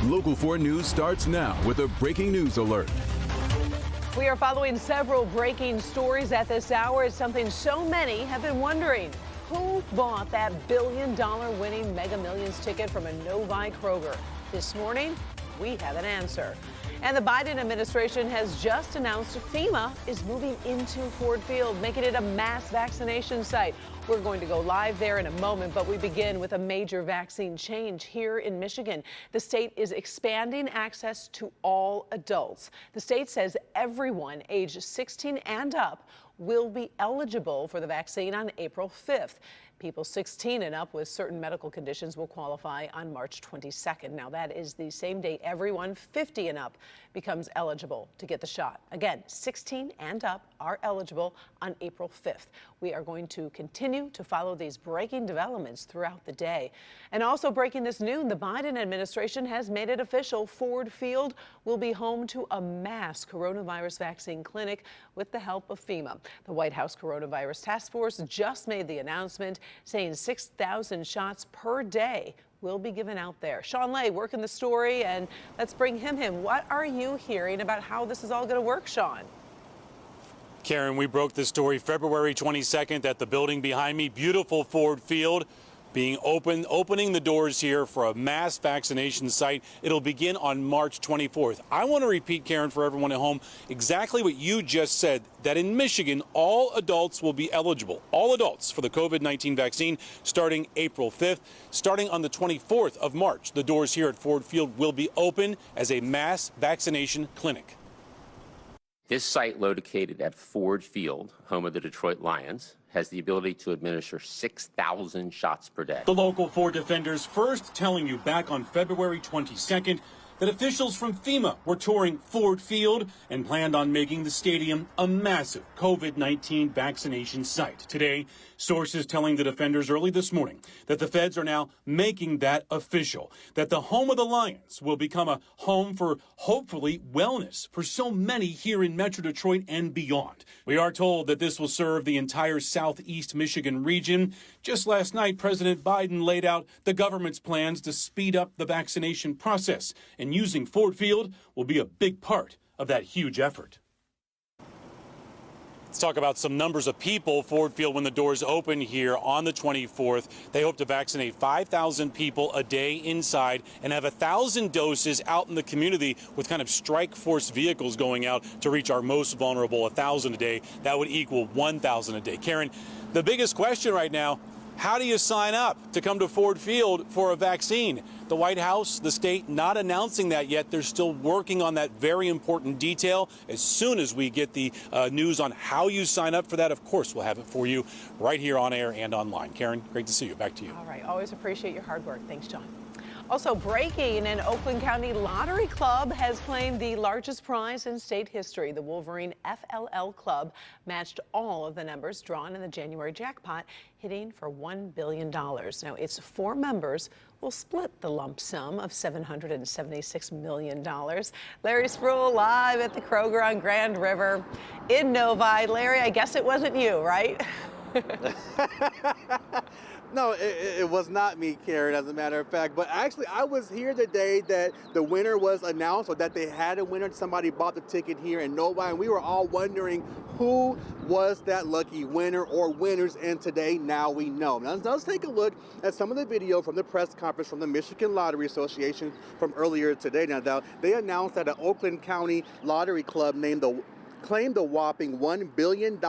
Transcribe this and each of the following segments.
Local 4 News starts now with a breaking news alert. We are following several breaking stories at this hour. It's something so many have been wondering. Who bought that billion-dollar winning Mega Millions ticket from a Novi Kroger? This morning, we have an answer. And the Biden administration has just announced FEMA is moving into Ford Field, making it a mass vaccination site. We're going to go live there in a moment, but we begin with a major vaccine change here in Michigan. The state is expanding access to all adults. The state says everyone aged 16 and up will be eligible for the vaccine on April 5th. People 16 and up with certain medical conditions will qualify on March 22nd. Now, that is the same day everyone 50 and up becomes eligible to get the shot. Again, 16 and up are eligible on April 5th. We are going to continue to follow these breaking developments throughout the day. And also breaking this noon, the Biden administration has made it official. Ford Field will be home to a mass coronavirus vaccine clinic with the help of FEMA. The White House Coronavirus Task Force just made the announcement, saying 6,000 shots per day will be given out there. Sean Lay working the story, and let's bring him in. What are you hearing about how this is all going to work, Sean? Karen, we broke this story February 22nd at the building behind me. Beautiful Ford Field being opening the doors here for a mass vaccination site. It'll begin on March 24th. I want to repeat, Karen, for everyone at home, exactly what you just said, that in Michigan, all adults will be eligible, all adults, for the COVID-19 vaccine starting April 5th. Starting on the 24th of March, the doors here at Ford Field will be open as a mass vaccination clinic. This site, located at Ford Field, home of the Detroit Lions, has the ability to administer 6,000 shots per day. The local Ford defenders first telling you back on February 22nd that officials from FEMA were touring Ford Field and planned on making the stadium a massive COVID-19 vaccination site. Today, sources telling the defenders early this morning that the feds are now making that official, that the home of the Lions will become a home for, hopefully, wellness for so many here in Metro Detroit and beyond. We are told that this will serve the entire southeast Michigan region. Just last night, President Biden laid out the government's plans to speed up the vaccination process, and using Ford Field will be a big part of that huge effort. Let's talk about some numbers of people. Ford Field, when the doors open here on the 24th, they hope to vaccinate 5,000 people a day inside and have 1,000 doses out in the community with kind of strike force vehicles going out to reach our most vulnerable. 1,000 a day. That would equal 1,000 a day. Karen, the biggest question right now, how do you sign up to come to Ford Field for a vaccine? The White House, the state, not announcing that yet. They're still working on that very important detail. As soon as we get the news on how you sign up for that, of course, we'll have it for you right here on air and online. Karen, great to see you. Back to you. All right. Always appreciate your hard work. Thanks, John. Also breaking, an Oakland County Lottery Club has claimed the largest prize in state history. The Wolverine FLL Club matched all of the numbers drawn in the January jackpot, hitting for $1 billion. Now, its 4 members will split the lump sum of $776 million. Larry Spruill live at the Kroger on Grand River in Novi. Larry, I guess it wasn't you, right? No, it was not me, Karen, as a matter of fact. But actually, I was here the day that the winner was announced, or that they had a winner. Somebody bought the ticket here in Novi, and we were all wondering who was that lucky winner or winners. And today, now we know. Now, let's take a look at some of the video from the press conference from the Michigan Lottery Association from earlier today. Now, they announced that an Oakland County Lottery Club claimed a whopping $1 billion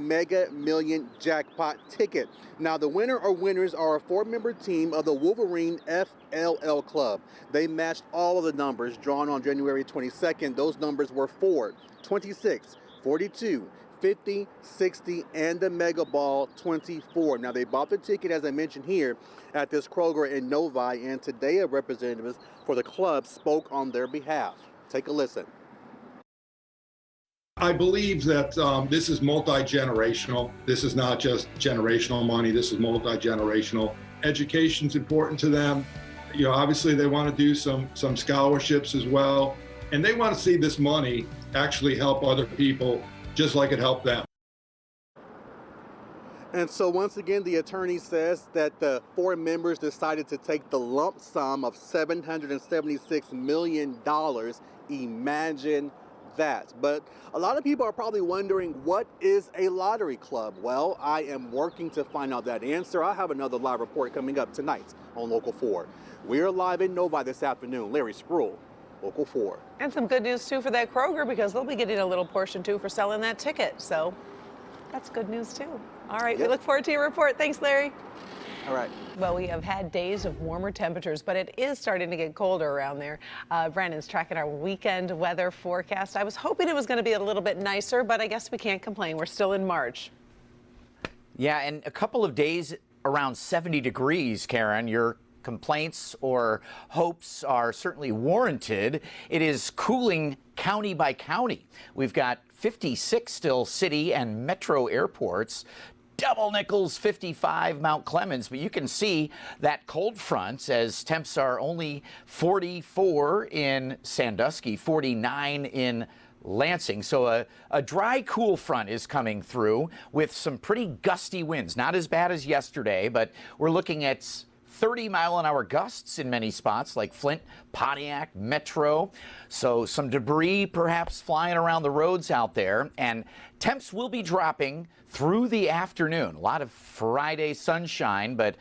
Mega Million jackpot ticket. Now, the winner or winners are a 4-member team of the Wolverine FLL Club. They matched all of the numbers drawn on January 22nd. Those numbers were 4, 26, 42, 50, 60, and the Mega Ball 24. Now, they bought the ticket, as I mentioned here, at this Kroger in Novi, and today a representative for the club spoke on their behalf. Take a listen. I believe that this is multi-generational. This is not just generational money. This is multi-generational. Education's important to them. You know, obviously they want to do some scholarships as well, and they want to see this money actually help other people just like it helped them. And so once again, the attorney says that the 4 members decided to take the lump sum of $776 million. Imagine that. But a lot of people are probably wondering, what is a lottery club? Well, I am working to find out that answer. I have another live report coming up tonight on Local 4. We are live in Novi this afternoon. Larry Spruill, Local 4. And some good news, too, for that Kroger, because they'll be getting a little portion, too, for selling that ticket. So that's good news, too. All right, We look forward to your report. Thanks, Larry. All right. Well, we have had days of warmer temperatures, but it is starting to get colder around there. Brandon's tracking our weekend weather forecast. I was hoping it was going to be a little bit nicer, but I guess we can't complain. We're still in March. Yeah, and a couple of days around 70 degrees, Karen. Your complaints or hopes are certainly warranted. It is cooling county by county. We've got 56 still city and metro airports. Double Nichols, 55, Mount Clemens, but you can see that cold front as temps are only 44 in Sandusky, 49 in Lansing. So a dry, cool front is coming through with some pretty gusty winds. Not as bad as yesterday, but we're looking at 30-mile-an-hour gusts in many spots like Flint, Pontiac, Metro. So some debris perhaps flying around the roads out there. And temps will be dropping through the afternoon. A lot of Friday sunshine, but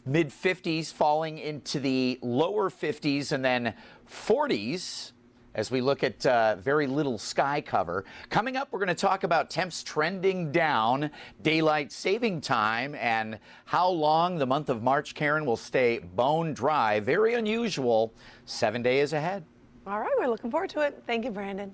mid-50s falling into the lower 50s and then 40s as we look at very little sky cover. Coming up, we're going to talk about temps trending down, daylight saving time, and how long the month of March, Karen, will stay bone dry. Very unusual. 7 days ahead. All right, we're looking forward to it. Thank you, Brandon.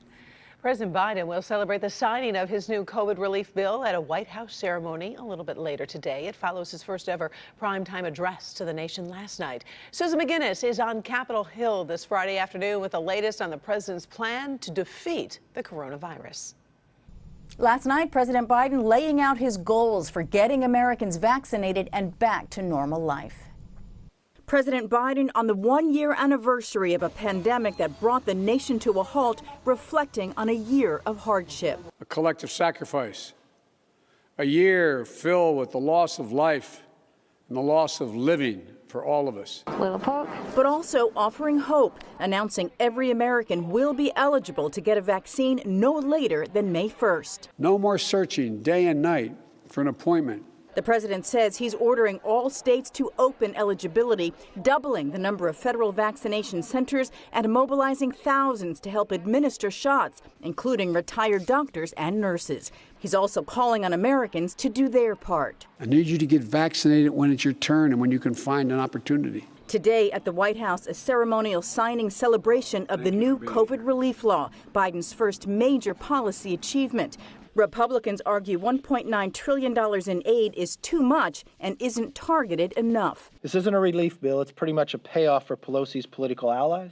President Biden will celebrate the signing of his new COVID relief bill at a White House ceremony a little bit later today. It follows his first ever primetime address to the nation last night. Susan McGinnis is on Capitol Hill this Friday afternoon with the latest on the president's plan to defeat the coronavirus. Last night, President Biden laying out his goals for getting Americans vaccinated and back to normal life. President Biden on the one-year anniversary of a pandemic that brought the nation to a halt, reflecting on a year of hardship. A collective sacrifice, a year filled with the loss of life and the loss of living for all of us. But also offering hope, announcing every American will be eligible to get a vaccine no later than May 1st. No more searching day and night for an appointment. The president says he's ordering all states to open eligibility, doubling the number of federal vaccination centers and mobilizing thousands to help administer shots, including retired doctors and nurses. He's also calling on Americans to do their part. I need you to get vaccinated when it's your turn and when you can find an opportunity. Today at the White House, a ceremonial signing celebration of the new COVID relief law, Biden's first major policy achievement. Republicans argue $1.9 trillion in aid is too much and isn't targeted enough. This isn't a relief bill. It's pretty much a payoff for Pelosi's political allies,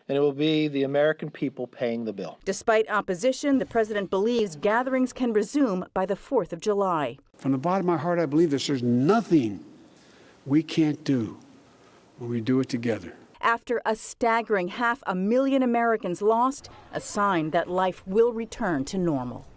and it will be the American people paying the bill. Despite opposition, the president believes gatherings can resume by the 4th of July. From the bottom of my heart, I believe there's nothing we can't do when we do it together. After a staggering 500,000 Americans lost, a sign that life will return to normal.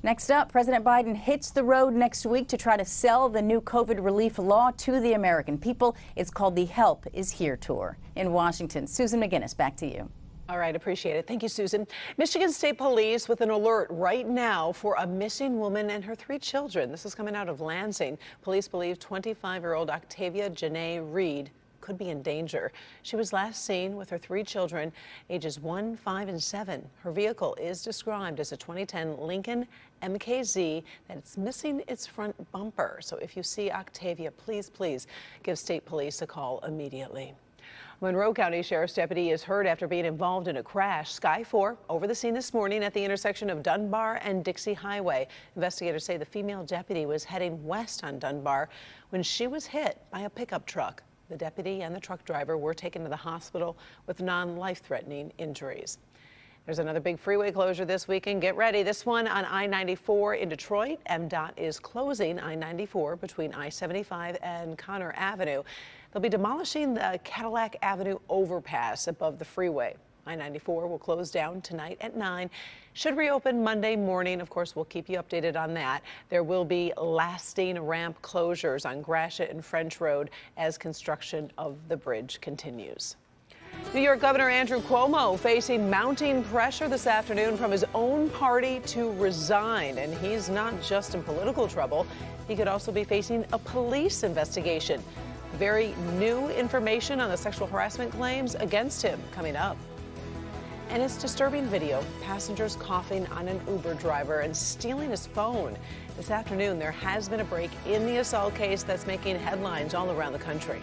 Next up, President Biden hits the road next week to try to sell the new COVID relief law to the American people. It's called the Help Is Here Tour. In Washington, Susan McGinnis, back to you. All right, appreciate it. Thank you, Susan. Michigan State Police with an alert right now for a missing woman and her 3 children. This is coming out of Lansing. Police believe 25-year-old Octavia Janae Reed could be in danger. She was last seen with her 3 children, ages 1, 5, and 7. Her vehicle is described as a 2010 Lincoln MKZ that's missing its front bumper. So if you see Octavia, please give state police a call immediately. Monroe County Sheriff's deputy is hurt after being involved in a crash. Sky 4 over the scene this morning at the intersection of Dunbar and Dixie Highway. Investigators say the female deputy was heading west on Dunbar when she was hit by a pickup truck. The deputy and the truck driver were taken to the hospital with non-life-threatening injuries. There's another big freeway closure this weekend. Get ready. This one on I-94 in Detroit. MDOT is closing I-94 between I-75 and Conner Avenue. They'll be demolishing the Cadillac Avenue overpass above the freeway. I-94 will close down tonight at 9. Should reopen Monday morning. Of course, we'll keep you updated on that. There will be lasting ramp closures on Gratiot and French Road as construction of the bridge continues. New York Governor Andrew Cuomo facing mounting pressure this afternoon from his own party to resign. And he's not just in political trouble. He could also be facing a police investigation. Very new information on the sexual harassment claims against him coming up. And it's disturbing video. Passengers coughing on an Uber driver and stealing his phone. This afternoon, there has been a break in the assault case that's making headlines all around the country.